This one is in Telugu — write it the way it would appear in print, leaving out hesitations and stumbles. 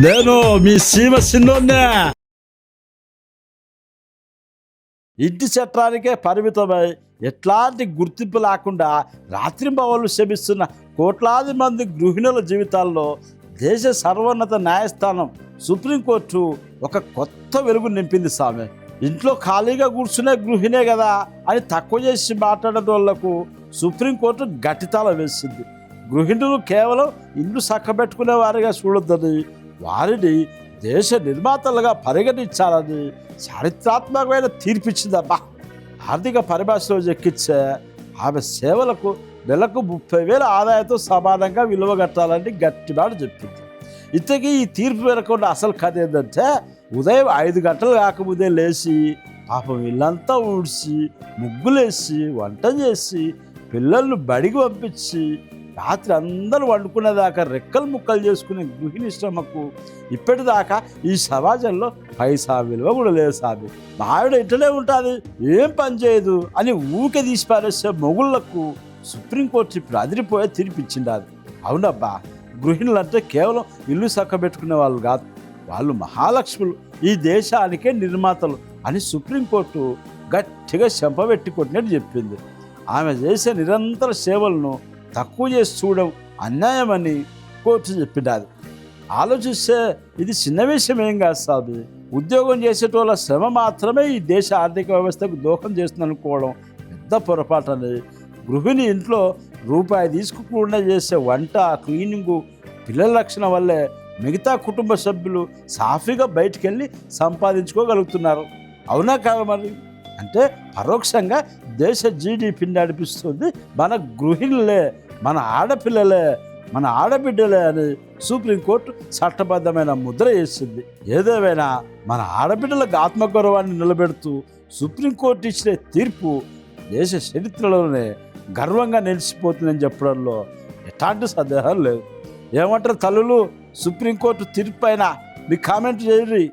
నేను మీ సీమ సిన్నోన్నే. ఇంటి చట్టానికే పరిమితమై ఎట్లాంటి గుర్తింపు లేకుండా రాత్రింబవళ్ళు శ్రమిస్తున్న కోట్లాది మంది గృహిణుల జీవితాల్లో దేశ సర్వోన్నత న్యాయస్థానం సుప్రీంకోర్టు ఒక కొత్త వెలుగు నింపింది సామె. ఇంట్లో ఖాళీగా కూర్చునే గృహిణే కదా అని తక్కువ చేసి మాట్లాడడం వాళ్లకు సుప్రీంకోర్టు గట్టితాళం వేసింది. గృహిణులు కేవలం ఇల్లు చక్కబెట్టుకునే వారిగా చూడొద్దని, వారిని దేశ నిర్మాతలుగా పరిగణించాలని చారిత్రాత్మకమైన తీర్పిచ్చిందమ్మా. ఆర్థిక పరిభాషలో ఎక్కించే ఆమె సేవలకు నెలకు 30,000 ఆదాయంతో సమానంగా విలువ కట్టాలని గట్టిమాట చెప్పింది. ఇంతకీ ఈ తీర్పు వెనకుండా అసలు కథ ఏంటంటే, ఉదయం 5 గంటలు కాకముందే లేచి పాపం ఇల్లంతా ఊడ్చి ముగ్గులేసి వంట చేసి పిల్లలను బడికి పంపించి రాత్రి అందరూ వండుకునేదాకా రెక్కలు ముక్కలు చేసుకునే గృహిణి శ్రమకు ఇప్పటిదాకా ఈ సమాజంలో పైసా విలువ కూడా లేదు సామి. మా ఆవిడ ఇంటనే ఉంటుంది, ఏం పని చేయదు అని ఊకే తీసి పారేసే మొగుళ్లకు సుప్రీంకోర్టు ఇప్పుడు అదిరిపోయే తీర్పిచ్చింది. అది అవునబ్బా, గృహిణులు అంటే కేవలం ఇల్లు చక్కబెట్టుకునే వాళ్ళు కాదు, వాళ్ళు మహాలక్ష్ములు, ఈ దేశానికే నిర్మాతలు అని సుప్రీంకోర్టు గట్టిగా చెంపబెట్టి కొట్టినట్టు చెప్పింది. ఆమె చేసే నిరంతర సేవలను తక్కువ చేసి చూడడం అన్యాయమని కోర్టు చెప్పింది. ఆలోచిస్తే ఇది చిన్న విషయం ఏం కాదు సాబి. ఉద్యోగం చేసేటోళ్ళ శ్రమ మాత్రమే ఈ దేశ ఆర్థిక వ్యవస్థకు దోహం చేస్తుందనుకోవడం పెద్ద పొరపాటని. గృహిణి ఇంట్లో రూపాయి తీసుకోకుండా చేసే వంట, క్లీనింగు, పిల్లల రక్షణ వల్లే మిగతా కుటుంబ సభ్యులు సాఫీగా బయటికి వెళ్ళి సంపాదించుకోగలుగుతున్నారు. అవునా కాదు మరి? అంటే పరోక్షంగా దేశ జీడిపిని నడిపిస్తుంది మన గృహిణులే, మన ఆడపిల్లలే, మన ఆడబిడ్డలే అని సుప్రీంకోర్టు చట్టబద్ధమైన ముద్ర వేసింది. ఏదేమైనా మన ఆడబిడ్డలకు ఆత్మగౌరవాన్ని నిలబెడుతూ సుప్రీంకోర్టు ఇచ్చిన తీర్పు దేశ చరిత్రలోనే గర్వంగా నిలిచిపోతుందని చెప్పడంలో ఎలాంటి సందేహం లేదు. ఏమంటారు తల్లులు? సుప్రీంకోర్టు తీర్పు పైన మీ కామెంట్ చేయండి.